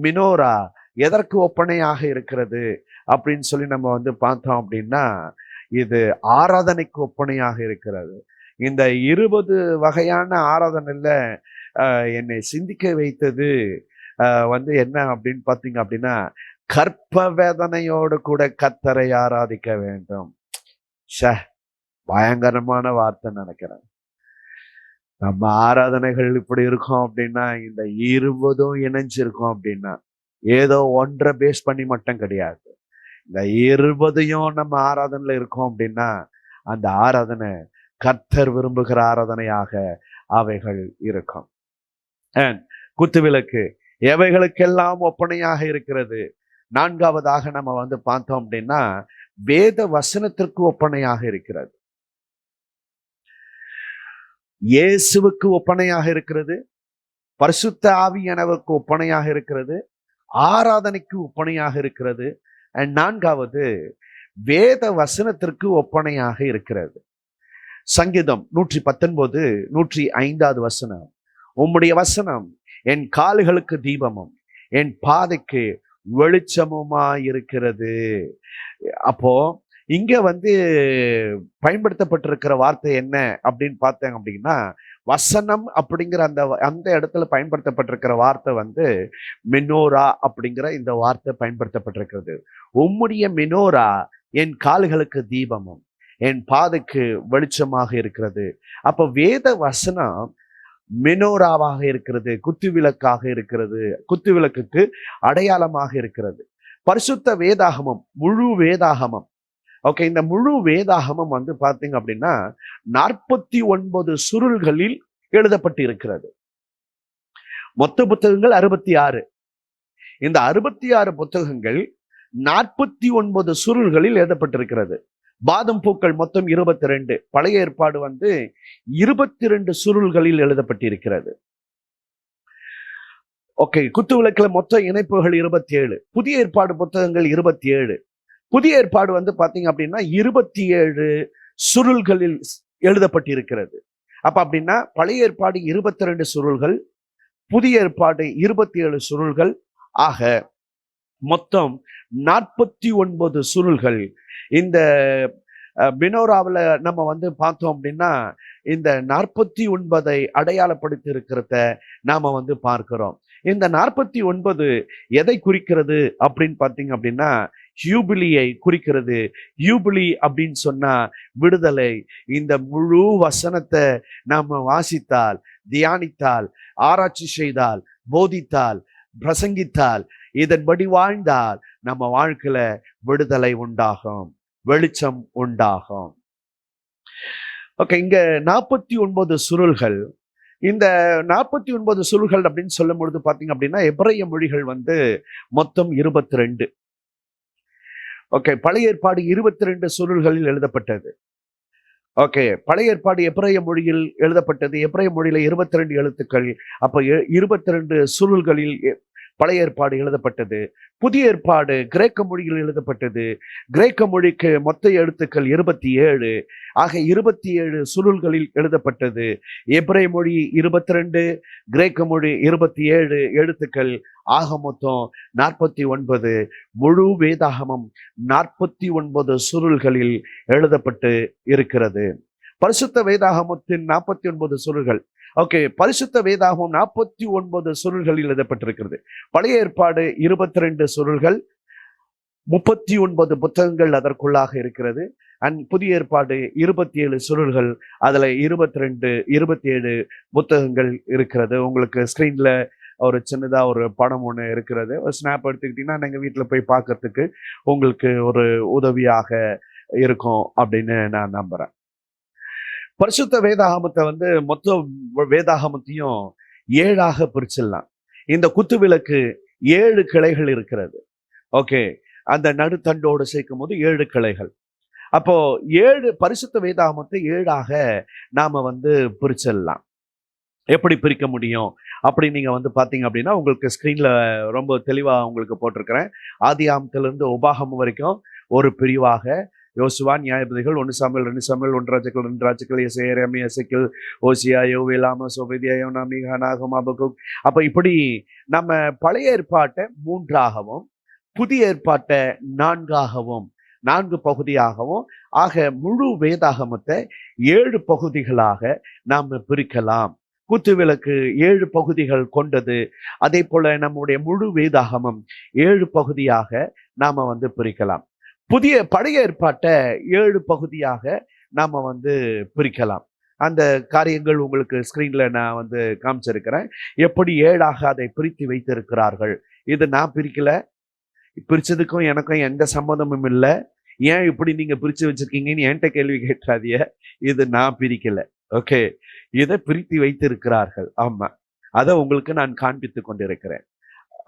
மினோரா எதற்கு ஒப்பனையாக இருக்கிறது அப்படின்னு சொல்லி நம்ம வந்து பார்த்தோம் அப்படின்னா, இது ஆராதனைக்கு ஒப்பனையாக இருக்கிறது. இந்த 20 வகையான ஆராதனையில என்னை சிந்திக்க வைத்தது வந்து என்ன அப்படின்னு பார்த்தீங்க அப்படின்னா, கற்ப வேதனையோடு கூட கர்த்தரை ஆராதிக்க வேண்டும். பயங்கரமான வார்த்தை நினைக்கிறேன். நம்ம ஆராதனைகள் இப்படி இருக்கும் அப்படின்னா, இந்த 20ம் இணைஞ்சிருக்கும் அப்படின்னா, ஏதோ ஒன்றை பேஸ் பண்ணி மட்டும் கிடையாது. இந்த 20யும் நம்ம ஆராதனையில இருக்கோம் அப்படின்னா, அந்த ஆராதனை கர்த்தர் விரும்புகிற ஆராதனையாக அவைகள் இருக்கும். குத்துவிளக்கு எவைகளுக்கெல்லாம் ஒப்பனையாக இருக்கிறது. 4வதாக நம்ம வந்து பார்த்தோம் அப்படின்னா, வேத வசனத்திற்கு ஒப்பனையாக இருக்கிறது. இயேசுவுக்கு ஒப்பனையாக இருக்கிறது, பரிசுத்த ஆவியானவருக்கு ஒப்பனையாக இருக்கிறது, ஆராதனைக்கு ஒப்பனையாக இருக்கிறது. 4வது வேத வசனத்திற்கு ஒப்பனையாக இருக்கிறது. சங்கீதம் 119 105வது வசனம், உம்முடைய வசனம் என் கால்களுக்கு தீபமும் என் பாதைக்கு வெளிச்சமுமாயிருக்கிறது. அப்போ இங்க பயன்படுத்தப்பட்டிருக்கிற வார்த்தை என்ன அப்படின்னு பார்த்தேன் அப்படின்னா, வசனம் அப்படிங்கிற அந்த இடத்துல பயன்படுத்தப்பட்டிருக்கிற வார்த்தை மெனோரா அப்படிங்கிற இந்த வார்த்தை பயன்படுத்தப்பட்டிருக்கிறது. உம்முடைய மெனோரா என் கால்களுக்கு தீபமும் என் பாதைக்கு வெளிச்சமாக இருக்கிறது. அப்ப வேத வசனம் மெனோராவாக இருக்கிறது, குத்துவிளக்காக இருக்கிறது, குத்துவிளக்குக்கு அடையாளமாக இருக்கிறது. பரிசுத்த வேதாகமம், முழு வேதாகமம், ஓகே, இந்த முழு வேதாகமம் பாத்தீங்க அப்படின்னா 49 சுருள்களில் எழுதப்பட்டு இருக்கிறது. மொத்த புத்தகங்கள் 66. இந்த 66 புத்தகங்கள் 49 சுருள்களில் எழுதப்பட்டிருக்கிறது. பாதம் பூக்கள் மொத்தம் 22. பழைய ஏற்பாடு 22 சுருள்களில் எழுதப்பட்டிருக்கிறது. ஓகே, குத்து விளக்குல மொத்த இணைப்புகள் 27. புதிய ஏற்பாடு புத்தகங்கள் 27. புதிய ஏற்பாடு பாத்தீங்க அப்படின்னா 27 சுருள்களில் எழுதப்பட்டிருக்கிறது. அப்ப அப்படின்னா பழைய ஏற்பாடு 22 சுருள்கள், புதிய ஏற்பாடு 27 சுருள்கள், ஆக மொத்தம் 49 சுருள்கள். இந்த மெனோராவில் நம்ம பார்த்தோம் அப்படின்னா இந்த 49 அடையாளப்படுத்தி இருக்கிறத நாம பார்க்கிறோம். இந்த 49 எதை குறிக்கிறது அப்படின்னு பார்த்தீங்க அப்படின்னா யூபிலியை குறிக்கிறது. யூபிலி அப்படின்னு சொன்னா விடுதலை. இந்த முழு வசனத்தை நாம வாசித்தால், தியானித்தால், ஆராய்ச்சி செய்தால், போதித்தால், பிரசங்கித்தால், இதன்படி வாழ்ந்தால் நம்ம வாழ்க்கையில விடுதலை உண்டாகும், வெளிச்சம் உண்டாகும். ஓகே, இங்க 49 சுருள்கள். இந்த 49 சுருள்கள் அப்படின்னு சொல்லும் பொழுது பாத்தீங்க அப்படின்னா எபிரேய மொழிகள் மொத்தம் 22. ஓகே, பழைய ஏற்பாடு 22 சுருள்களில் எழுதப்பட்டது. ஓகே, பழைய ஏற்பாடு எபிரேய மொழியில் எழுதப்பட்டது. எபிரேய மொழியில 22 எழுத்துக்கள். அப்ப 22 சுருள்களில் பழைய ஏற்பாடு எழுதப்பட்டது. புதிய ஏற்பாடு கிரேக்க மொழியில் எழுதப்பட்டது. கிரேக்க மொழிக்கு மொத்த எழுத்துக்கள் 27. ஆக 27 சுருள்களில் எழுதப்பட்டது. எபிரேய மொழி 22, கிரேக்க மொழி 27 எழுத்துக்கள். ஆக மொத்தம் 49. முழு வேதாகமம் 49 சுருள்களில் எழுதப்பட்டு இருக்கிறது. பரிசுத்த வேதாகமத்தின் 49 சுருள்கள். ஓகே, பரிசுத்த வேதாகமம் 49 சுருள்களில் எழுதப்பட்டிருக்கிறது. பழைய ஏற்பாடு 22 சுருள்கள், 39 புத்தகங்கள் அதற்குள்ளாக இருக்கிறது. அண்ட் புதிய ஏற்பாடு 27 சுருள்கள், அதுல 27 புத்தகங்கள் இருக்கிறது. உங்களுக்கு ஸ்கிரீன்ல ஒரு சின்னதா ஒரு படம் ஒண்ணு இருக்கிறது. ஒரு ஸ்னாப் எடுத்துக்கிட்டீங்கன்னா நீங்க வீட்டுல போய் பார்க்கறதுக்கு உங்களுக்கு ஒரு உதவியாக இருக்கும் அப்படின்னு நான் நம்புறேன். பரிசுத்த வேதாகமத்தை மொத்த வேதாகமத்தையும் 7ஆக பிரிச்சிடலாம். இந்த குத்து விளக்கு 7 கிளைகள் இருக்கிறது. ஓகே, அந்த நடுத்தண்டோடு சேர்க்கும் போது 7 கிளைகள். அப்போ 7 பரிசுத்த வேதாகமத்தை 7ஆக நாம பிரிச்சிடலாம். எப்படி பிரிக்க முடியும் அப்படி நீங்க பாத்தீங்க அப்படின்னா உங்களுக்கு ஸ்கிரீன்ல ரொம்ப தெளிவா உங்களுக்கு போட்டிருக்கிறேன். ஆதியாகமத்திலிருந்து உபாகமம் வரைக்கும் ஒரு பிரிவாக யோசுவா, நியாயாதிபதிகள், 1 சாமுவேல், 2 சாமுவேல், 1 ராஜாக்கள், 2 ராஜாக்கள், எசேக்கியேல், எசேக்கியேல், ஓசியா, யோவேல், ஆமோஸ், ஓபதியா, யோனா, மீகா, நாகூம், ஹபக்கூக். அப்ப இப்படி நம்ம பழைய ஏற்பாட்டை 3ஆகவும் புதிய ஏற்பாட்டை 4ஆகவும் 4 பகுதியாகவும், ஆக முழு வேதாகமத்தை 7 பகுதிகளாக நாம் பிரிக்கலாம். குத்துவிளக்கு 7 பகுதிகள் கொண்டது. அதே போல நம்முடைய முழு வேதாகமம் 7 பகுதியாக நாம பிரிக்கலாம். பழைய ஏற்பாட்டை 7 பகுதியாக நாம பிரிக்கலாம். அந்த காரியங்கள் உங்களுக்கு ஸ்கிரீன்ல நான் காமிச்சிருக்கிறேன். எப்படி 7ஆக அதை பிரித்து வைத்திருக்கிறார்கள். இது நான் பிரிக்கல, பிரிச்சதுக்கும் எனக்கும் எந்த சம்மந்தமும் இல்லை. ஏன் இப்படி நீங்க பிரிச்சு வச்சிருக்கீங்கன்னு என்கிட்ட கேள்வி கேட்டாதிய. இது நான் பிரிக்கல. ஓகே, இதை பிரித்து வைத்திருக்கிறார்கள். ஆமா, அதை உங்களுக்கு நான் காண்பித்து கொண்டிருக்கிறேன்.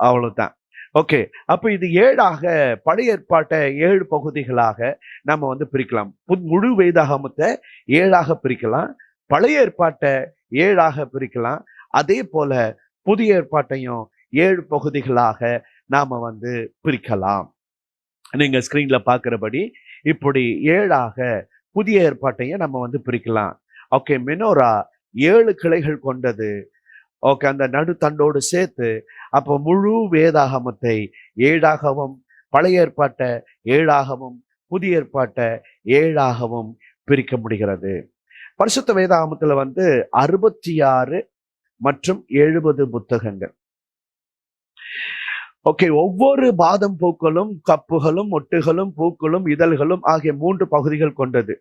அவ்வளவுதான். ஓகே, அப்ப இது 7ஆக பழைய ஏற்பாட்டை 7 பகுதிகளாக நம்ம பிரிக்கலாம். முழு வேதாகமத்தை 7ஆக பிரிக்கலாம், பழைய ஏற்பாட்டை 7ஆக பிரிக்கலாம். அதே போல புதிய ஏற்பாட்டையும் 7 பகுதிகளாக நாம பிரிக்கலாம். நீங்க ஸ்கிரீன்ல பாக்குறபடி இப்படி 7ஆக புதிய ஏற்பாட்டையும் நம்ம வந்து பிரிக்கலாம். ஓகே, மெனோரா 7 கிளைகள் கொண்டது. ஓகே, அந்த நடுத்தண்டோடு சேர்த்து அப்போ முழு வேதாகமத்தை ஏழாகவும், பழைய ஏற்பாட்ட ஏழாகவும், புதிய ஏற்பாட்ட ஏழாகவும் பிரிக்க முடிகிறது. பரிசுத்த வேதாகமத்துல வந்து 66 மற்றும் 70 புத்தகங்கள். ஓகே, ஒவ்வொரு பாதம் பூக்களும், கப்புகளும், மொட்டுகளும், பூக்களும், இதழ்களும் ஆகிய 3 பகுதிகள் கொண்டது.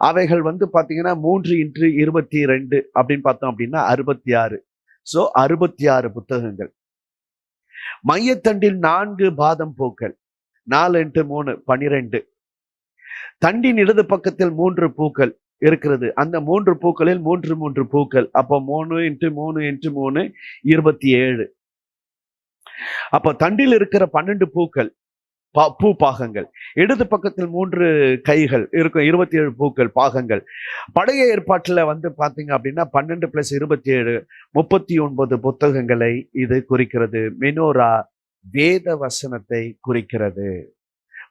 அவைகள் வந்து பாத்தீங்கன்னா 3x22 அப்படின்னு பார்த்தோம் அப்படின்னா 66. சோ 66 புத்தகங்கள். மையத்தண்டில் 4 பாதம் பூக்கள், 4x3 12. தண்டின் இடது பக்கத்தில் 3 பூக்கள் இருக்கிறது. அந்த 3 பூக்களில் 3 பூக்கள். அப்போ 3x3x3 27. அப்ப தண்டில் இருக்கிற 12 பூக்கள், பூ பாகங்கள். இடது பக்கத்தில் 3 கைகள் இருக்கும், 27 பூக்கள் பாகங்கள். பழைய ஏற்பாட்டுல வந்து பாத்தீங்க அப்படின்னா 12 + 27 39 புத்தகங்களை இது குறிக்கிறது. மெனோரா வேத வசனத்தை குறிக்கிறது.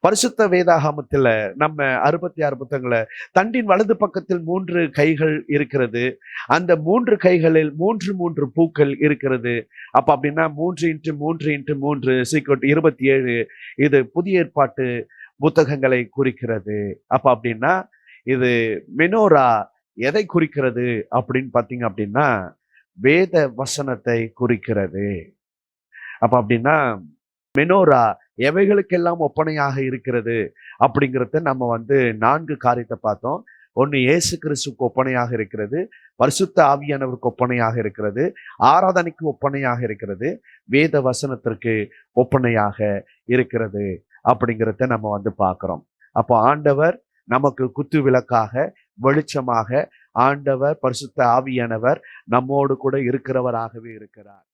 பரிசுத்த வேதாகமத்துல நம்ம 66 புத்தகங்களை, தண்டின் வலது பக்கத்தில் 3 கைகள் இருக்கிறது. அந்த 3 கைகளில் 3 பூக்கள் இருக்கிறது. அப்ப அப்படின்னா 3x3x3 27. இது புதிய ஏற்பாட்டு புத்தகங்களை குறிக்கிறது. அப்ப அப்படின்னா இது மெனோரா எதை குறிக்கிறது அப்படின்னு பாத்தீங்க அப்படின்னா வேத வசனத்தை குறிக்கிறது. அப்ப அப்படின்னா மெனோரா எவைகளுக்கெல்லாம் ஒப்பனையாக இருக்கிறது அப்படிங்கிறத நம்ம வந்து 4 காரியத்தை பார்த்தோம். ஒன்று, இயேசு கிறிஸ்துக்கு ஒப்பனையாக இருக்கிறது, பரிசுத்த ஆவியானவருக்கு ஒப்பனையாக இருக்கிறது, ஆராதனைக்கு ஒப்பனையாக இருக்கிறது, வேத வசனத்திற்கு ஒப்பனையாக இருக்கிறது அப்படிங்கிறத நம்ம வந்து பார்க்கிறோம். அப்போ ஆண்டவர் நமக்கு குத்து விளக்காக, வெளிச்சமாக, ஆண்டவர் பரிசுத்த ஆவியானவர் நம்மோடு கூட இருக்கிறவராகவே இருக்கிறார்.